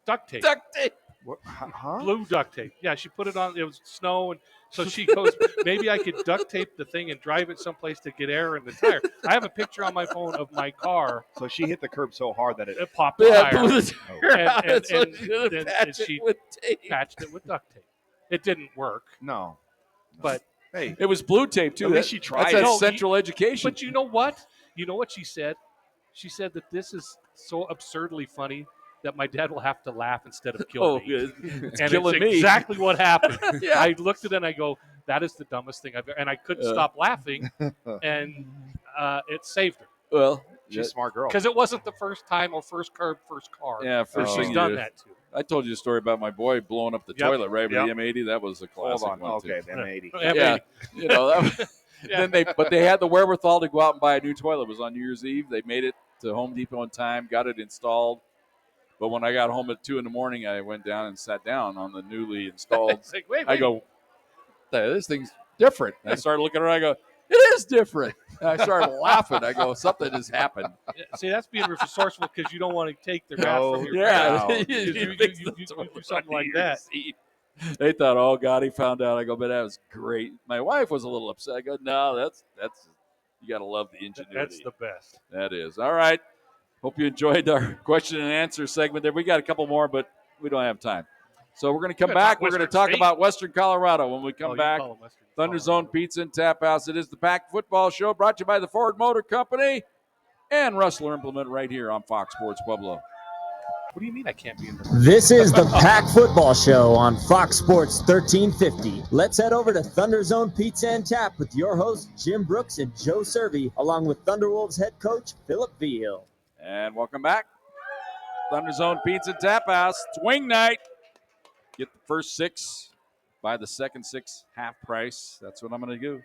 duct tape. Duct tape. What, huh? Blue duct tape. Yeah, she put it on. It was snow, and so she goes, maybe I could duct tape the thing and drive it someplace to get air in the tire. I have a picture on my phone of my car. So she hit the curb so hard that it. It popped the Yeah, tire. blew the tire out. And So she should have patched she it with tape. patched it with duct tape. It didn't work, No. but Hey, It was blue tape too. At least she tried That's it. that No, central education. but you know what? You know what she said? She said that this is so absurdly funny that my dad will have to laugh instead of kill Oh, me. it's And killing it's me. exactly what happened. Yeah. I looked at it and I go, that is the dumbest thing I've ever. And I couldn't stop laughing, and it saved her Well, she's a smart girl. because it wasn't the first time or first curb, first car. yeah, first she's thing done you do. that too. I told you a story about my boy blowing up the Yep. toilet right with Yep. the M80. That was a Hold classic on. one Okay, too. the M80. Yeah, you know that. Yeah. But they had the wherewithal to go out and buy a new toilet. It was on New Year's Eve. They made it to Home Depot in time, got it installed. But when I got home at 2 a.m, I went down and sat down on the newly installed. It's like, wait, I go, this thing's different. And I started looking around. I go, it is different. And I started laughing. I go, something has happened. See, that's being resourceful because you don't want to take their gas No, from your Yeah, parents. you You fix do the toilet something on like New that. Year's Eve. They thought, oh God, he found out. I go, but that was great. My wife was a little upset. I go, no, that's you got to love the ingenuity. That's the best. That is. All right. Hope you enjoyed our question and answer segment there. We got a couple more, but we don't have time. So we're going to come We're gonna back. talk We're going to Western talk State. about Western Colorado when we Oh, come you back. call 'em Western ThunderZone Colorado. Pizza and Tap House. It is the Pack Football Show brought to you by the Ford Motor Company and Rustler Implement right here on Fox Sports Pueblo. What do you mean I can't be in the This is the Pack Football Show on Fox Sports 1350. Let's head over to ThunderZone Pizza and Tap with your hosts Jim Brooks and Joe Cervi, along with Thunderwolves head coach Philip Vigil. And welcome back. ThunderZone Pizza and Tap House. It's wing night. Get the first 6, buy the second 6 half price. That's what I'm going to do.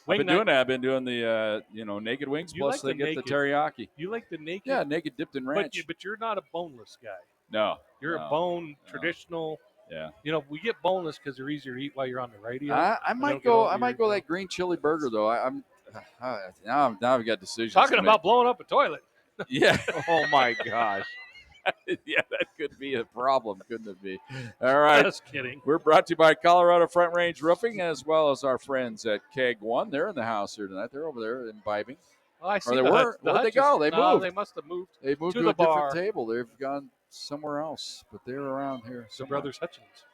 Wing I've been night. doing that. I've been doing the naked wings. You Plus like they the get naked. the teriyaki. You like the naked? Yeah, naked dipped in ranch. But you're not a boneless guy. No, You're no, a bone no. traditional. Yeah, You know, we get boneless because they're easier to eat while you're on the radio. I They might don't get go. all I might weird, go you know. that green chili burger though. Now I've got decisions. Talking to about make. blowing up a toilet. Yeah, Oh my gosh. yeah, that could be a problem, couldn't it be? All right. Just kidding. We're brought to you by Colorado Front Range Roofing, as well as our friends at Keg One. They're in the house here tonight. They're over there imbibing. Oh, I see they the were. Hutch- the Where'd they Hutches. go? They No, moved. They must have moved. They moved To to, the a bar. different table. They've gone somewhere else, but they're around here. The somewhere. Brothers Hutchins.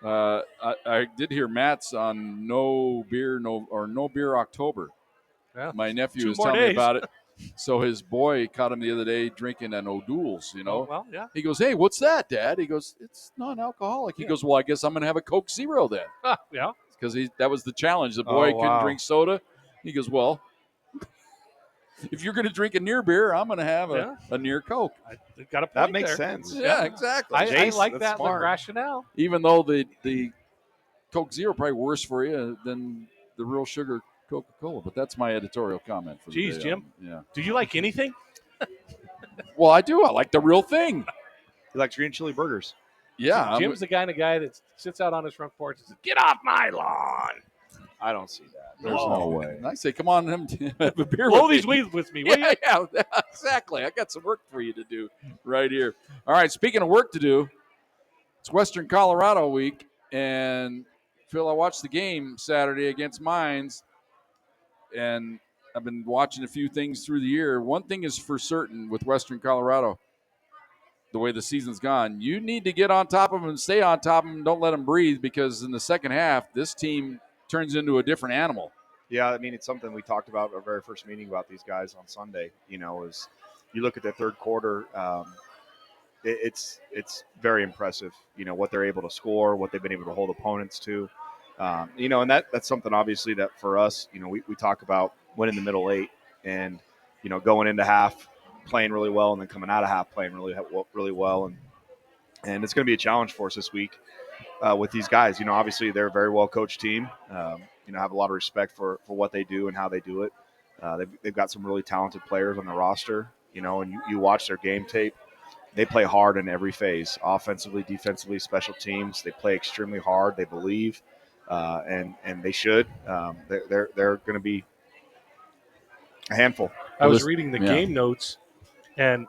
I did hear Matt's on no beer October. Yeah. My nephew 2 was more telling me days. about it. So his boy caught him the other day drinking an O'Doul's, you know. Oh, well, yeah. He goes, hey, what's that, Dad? He goes, it's non-alcoholic. He Yeah. goes, well, I guess I'm going to have a Coke Zero then. Yeah. Because that was the challenge. The boy couldn't wow. drink soda. He goes, well, if you're going to drink a near beer, I'm going to have a near Coke. I got a point That makes there. sense. Yeah, exactly. I Jace, like that's that smart. rationale. Even though the Coke Zero probably worse for you than the real sugar Coca-Cola. But that's my editorial comment for the Jeez, day. Jim. Yeah. Do you like anything? Well, I do. I like the real thing. He likes green chili burgers. Yeah. I'm- Jim's the kind of guy that sits out on his front porch and says, "Get off my lawn! I don't see that. There's Oh. no way. And I say, come on, have a beer Blow with these me. weeds with me, will Yeah, you?" yeah, exactly. I got some work for you to do right here. All right, speaking of work to do, it's Western Colorado week, and Phil, I watched the game Saturday against Mines, and I've been watching a few things through the year. One thing is for certain with Western Colorado, the way the season's gone, you need to get on top of them and stay on top of them. Don't let them breathe, because in the second half, this team turns into a different animal. Yeah, I mean, it's something we talked about our very first meeting about these guys on Sunday. You know, is you look at the third quarter, it's very impressive. You know what they're able to score, what they've been able to hold opponents to. You know, and that's something obviously that for us, you know, we talk about winning the middle 8, and you know, going into half playing really well, and then coming out of half playing really well, and it's going to be a challenge for us this week with these guys. You know, obviously they're a very well coached team. You know, have a lot of respect for what they do and how they do it. They've got some really talented players on the roster. You know, and you watch their game tape. they play hard in every phase, offensively, defensively, special teams. They play extremely hard. They believe, and they should. They're going to be a handful. I was reading the game notes, and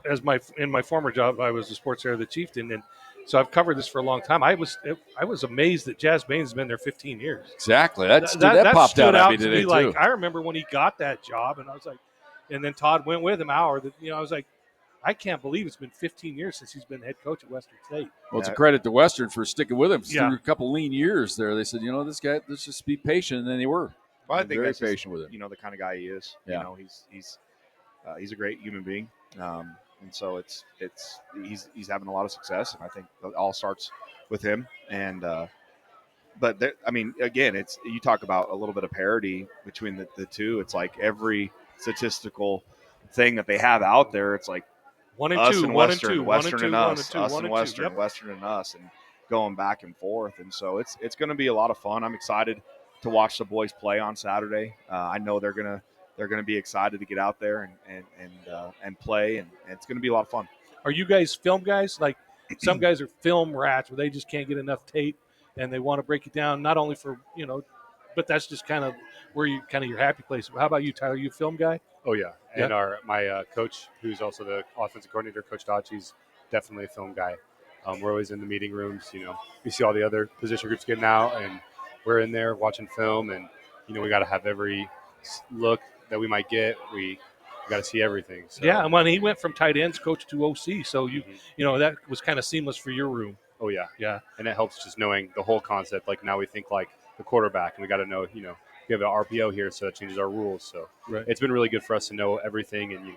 as in my former job, I was the sports editor of the Chieftain, and so I've covered this for a long time. I was amazed that Jazz Baines has been there 15 years. Exactly. That popped stood out out at me to today me. Like, too. I remember when he got that job, and I was like, and then Todd went with him. I was like, I can't believe it's been 15 years since he's been head coach at Western State. Well, it's a credit to Western for sticking with him Yeah. through a couple lean years there. They said, this guy, let's just be patient, and then they were. Well, I think very that's just, patient with him. the kind of guy he is. Yeah. He's a great human being, and so he's having a lot of success, and I think it all starts with him. And but again, it's you talk about a little bit of parity between the two. It's like every statistical thing that they have out there. It's like 1 and us 2, and 1 and Western, 2, Western 1 and and 2, 1 us, and 2, us 1 and and 2. Western, Yep. Western and us, and going back and forth. And so it's going to be a lot of fun. I'm excited to watch the boys play on Saturday. I know they're gonna be excited to get out there and play, and it's going to be a lot of fun. Are you guys film guys? Like, some guys are film rats where they just can't get enough tape, and they want to break it down not only for but that's just kind of where your happy place. How about you, Tyler? You a film guy? Oh yeah, and Yeah. my coach, who's also the offensive coordinator, Coach Dodge, he's definitely a film guy. We're always in the meeting rooms. We see all the other position groups getting out, and we're in there watching film, and we got to have every look that we might get. We got to see everything. So. Yeah, and when he went from tight ends coach to OC, so that was kind of seamless for your room. Oh yeah, yeah, and it helps just knowing the whole concept. Like now we think like the quarterback, and we got to know, we have an RPO here, so that changes our rules. So right. It's been really good for us to know everything and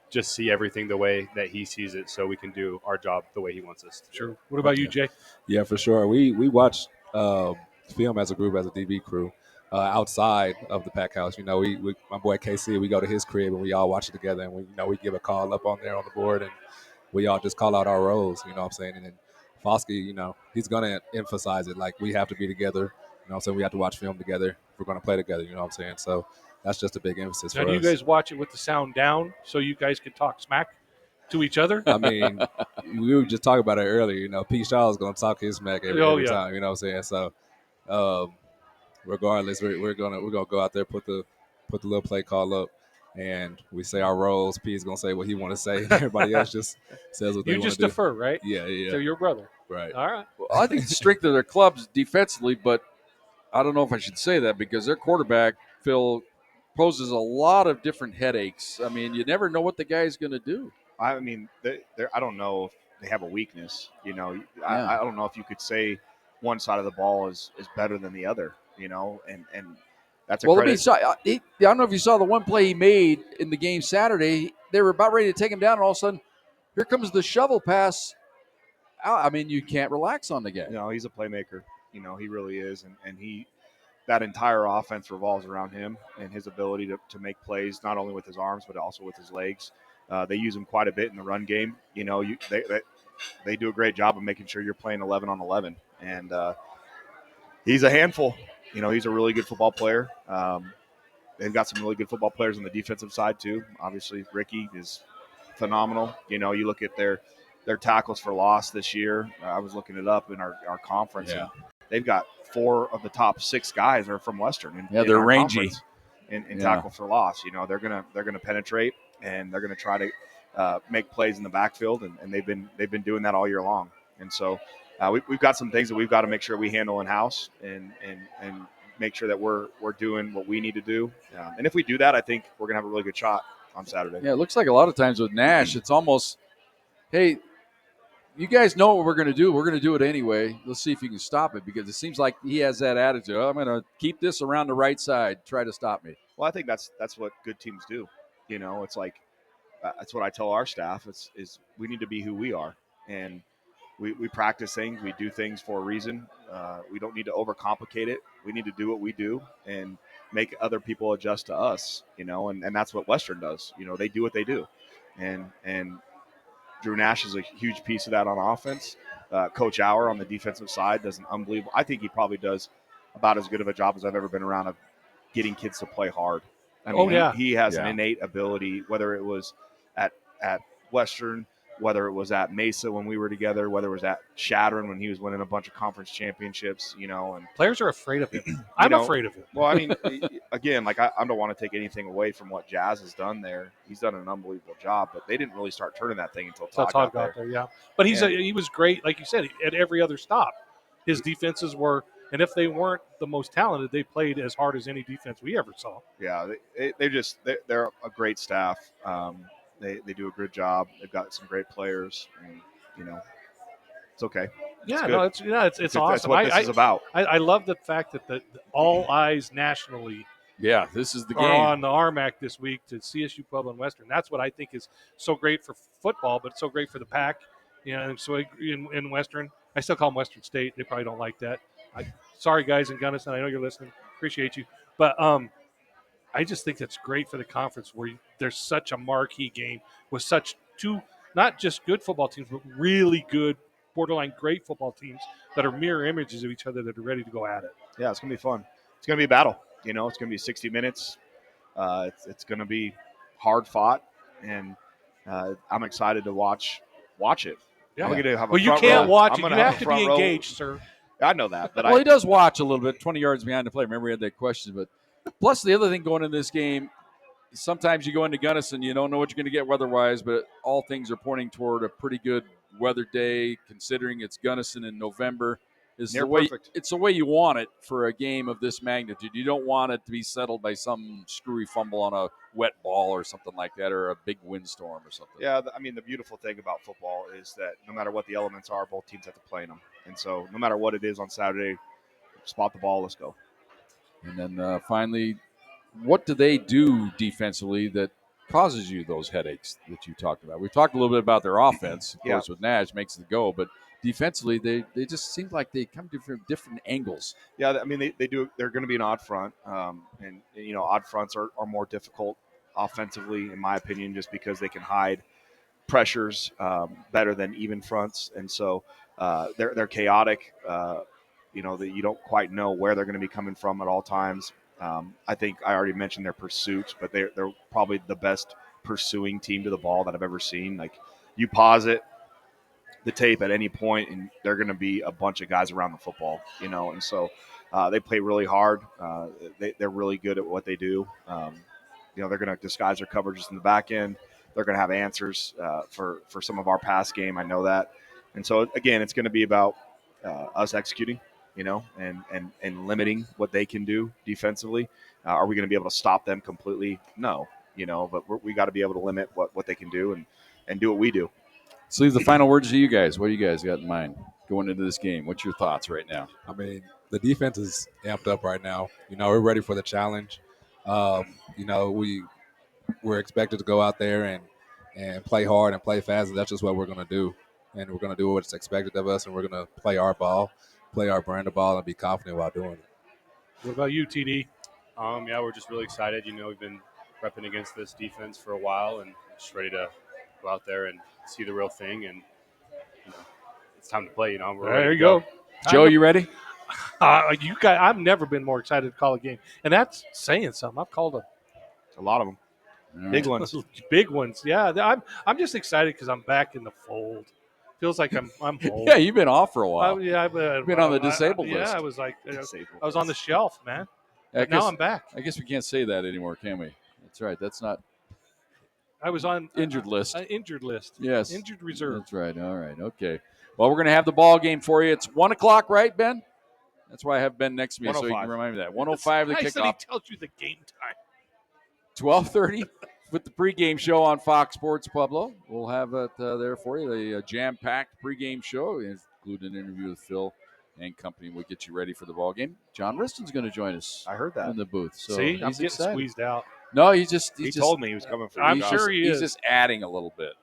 just see everything the way that he sees it, so we can do our job the way he wants us to. Sure. What about you, Jay? Yeah, for sure. We watch film as a group, as a DB crew, outside of the pack house. We my boy KC, we go to his crib and we all watch it together, and we give a call up on there on the board, and we all just call out our roles. You know what I'm saying? And then Foskey, he's gonna emphasize it, like we have to be together. You know what I'm saying? We have to watch film together. If we're gonna play together. You know what I'm saying? So that's just a big emphasis Now, for do us. you guys watch it with the sound down so you guys can talk smack to each other? I mean, we were just talking about it earlier. Pete Shaw is going to talk his smack every time. You know what I'm saying? So, regardless, we're gonna go out there, put the little play call up, and we say our roles. Pete's gonna say what he want to say, and everybody else just says what they want to do. You just defer, right? Yeah. To your brother, right? All right. Well, I think the strength of their clubs defensively, but I don't know if I should say that because their quarterback Phil poses a lot of different headaches. I mean, you never know what the guy's going to do. I mean, I don't know if they have a weakness. I don't know if you could say one side of the ball is better than the other. And that's a credit. I don't know if you saw the one play he made in the game Saturday. They were about ready to take him down, and all of a sudden, here comes the shovel pass. I mean, you can't relax on the guy. No, he's a playmaker. He really is, and that entire offense revolves around him and his ability to make plays, not only with his arms but also with his legs. They use him quite a bit in the run game. They do a great job of making sure you're playing 11 on 11, and he's a handful. He's a really good football player. They've got some really good football players on the defensive side too. Obviously, Ricky is phenomenal. You look at their tackles for loss this year. I was looking it up in our conference. Yeah. And they've got 4 of the top 6 guys are from Western. They're rangy in tackle for loss. They're gonna penetrate, and they're gonna try to make plays in the backfield, and they've been doing that all year long. And so we've got some things that we've got to make sure we handle in house and make sure that we're doing what we need to do. And if we do that, I think we're gonna have a really good shot on Saturday. Yeah, it looks like a lot of times with Nash, it's almost, hey, you guys know what we're going to do. We're going to do it anyway. Let's see if you can stop it, because it seems like he has that attitude. I'm going to keep this around the right side, try to stop me. Well, I think that's what good teams do. It's like that's what I tell our staff is we need to be who we are, and we practice things. We do things for a reason. We don't need to overcomplicate it. We need to do what we do and make other people adjust to us, and that's what Western does. They do what they do, and Drew Nash is a huge piece of that on offense. Coach Auer on the defensive side does an unbelievable. I think he probably does about as good of a job as I've ever been around of getting kids to play hard. I mean, he has an innate ability, whether it was at Western, whether it was at Mesa when we were together, whether it was at Shadron when he was winning a bunch of conference championships, and Players are afraid of him. I'm afraid of him. Well, I mean, again, like I don't want to take anything away from what Jazz has done there. He's done an unbelievable job, but they didn't really start turning that thing until Todd got there. Yeah. But he was great, like you said, at every other stop. His defenses were, and if they weren't the most talented, they played as hard as any defense we ever saw. Yeah, they're a great staff. They do a good job. They've got some great players, and it's okay. It's awesome. That's what this is about. I love the fact that the all eyes nationally. Yeah, this is the game on the RMAC this week to CSU, Pueblo, and Western. That's what I think is so great for football, but it's so great for the Pac. So in Western, I still call them Western State. They probably don't like that. Sorry, guys in Gunnison. I know you're listening. Appreciate you. But I just think that's great for the conference where there's such a marquee game with such two, not just good football teams, but really good, borderline great football teams that are mirror images of each other that are ready to go at it. Yeah, it's going to be fun. It's going to be a battle. It's going to be 60 minutes. It's going to be hard fought, and I'm excited to watch it. Yeah. I'm going to have a you front can't row. watch it. You have have to be row. engaged, sir. I know that, but well, he does watch a little bit, 20 yards behind the play. Remember, we had that question. But plus, the other thing going in this game, sometimes you go into Gunnison, you don't know what you're going to get weather-wise, but all things are pointing toward a pretty good weather day, considering it's Gunnison in November. It's the way you want it for a game of this magnitude. You don't want it to be settled by some screwy fumble on a wet ball or something like that, or a big windstorm or something. Yeah, I mean, the beautiful thing about football is that no matter what the elements are, both teams have to play in them. And so no matter what it is on Saturday, spot the ball, let's go. And then finally, what do they do defensively that causes you those headaches that you talked about? We talked a little bit about their offense, of course, with Nash makes it go, but defensively, they just seem like they come from different angles. Yeah, I mean, they do. They're going to be an odd front, and odd fronts are more difficult offensively, in my opinion, just because they can hide pressures better than even fronts, and so they're chaotic. That you don't quite know where they're going to be coming from at all times. I think I already mentioned their pursuits, but they're probably the best pursuing team to the ball that I've ever seen. Like, you pause the tape at any point, and they're going to be a bunch of guys around the football, and so they play really hard. They're really good at what they do. They're going to disguise their coverages in the back end. They're going to have answers for some of our pass game. I know that. And so, again, it's going to be about us executing, and limiting what they can do defensively. Are we going to be able to stop them completely? No, but we got to be able to limit what they can do and do what we do. Let's leave the final words to you guys. What do you guys got in mind going into this game? What's your thoughts right now? I mean, the defense is amped up right now. We're ready for the challenge. We're expected to go out there and play hard and play fast, and that's just what we're going to do. And we're going to do what's expected of us, and we're going to play our ball, play our brand of ball, and be confident while doing it. What about you, TD? Yeah, we're just really excited. We've been repping against this defense for a while, and just ready to go out there and see the real thing. And it's time to play. There you go. Joe, you ready? I've never been more excited to call a game, and that's saying something. I've called a lot of them. Big ones. Big ones, yeah. I'm just excited because I'm back in the fold. Feels like I'm home. Yeah, you've been off for a while. I've been on the disabled list. Yeah, I was like, I was on the shelf, man. Now I'm back. I guess we can't say that anymore, can we? That's right. That's not. I was on injured list. Injured list. Yes. Injured reserve. That's right. All right. Okay. Well, we're going to have the ball game for you. It's 1:00, right, Ben? That's why I have Ben next to me, so you can remind me that. 1:05 the kickoff. Nice that he tells you the game time. 12:30 with the pregame show on Fox Sports Pueblo. We'll have it there for you, the jam-packed pregame show, including an interview with Phil and company. We'll get you ready for the ball game. John Riston's going to join us. I heard that in the booth. So see, I'm getting excited. Squeezed out. No, he told me he was coming for. I'm sure he is. He's just adding a little bit.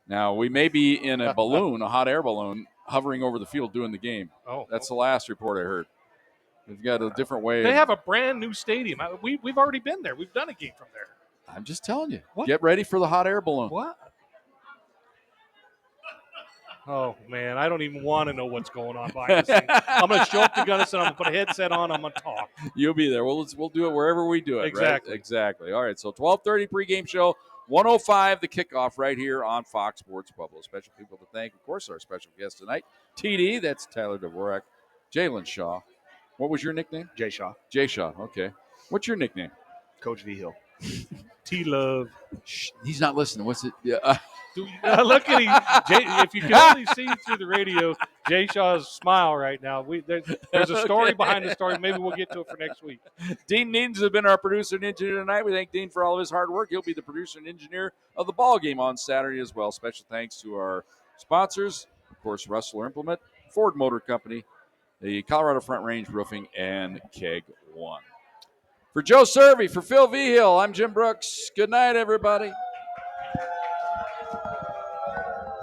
Now we may be in a balloon, a hot air balloon, hovering over the field doing the game. That's the last report I heard. We've got a different way. They have a brand new stadium. We've already been there. We've done a game from there. I'm just telling you. What? Get ready for the hot air balloon. What? Oh, man, I don't even want to know what's going on behind the scenes. I'm going to show up to Gunnison. I'm going to put a headset on. I'm going to talk. You'll be there. We'll do it wherever we do it. Exactly. Right? Exactly. All right, so 12:30 pregame show, 1:05, the kickoff right here on Fox Sports Pueblo. Special people to thank, of course, our special guest tonight, TD. That's Tyler Dvorak, Jalen Shaw. What was your nickname? Jay Shaw, Jay Shaw. Okay. What's your nickname? Coach V Hill. T-Love. Shh, he's not listening. What's it? Yeah. Look at him. If you can only see through the radio, Jay Shaw's smile right now. There's a story Okay. behind the story. Maybe we'll get to it for next week. Dean Nedens has been our producer and engineer tonight. We thank Dean for all of his hard work. He'll be the producer and engineer of the ball game on Saturday as well. Special thanks to our sponsors, of course, Rustler Implement, Ford Motor Company, the Colorado Front Range Roofing, and Keg One. For Joe Cervi, for Phil Vigil, I'm Jim Brooks. Good night, everybody.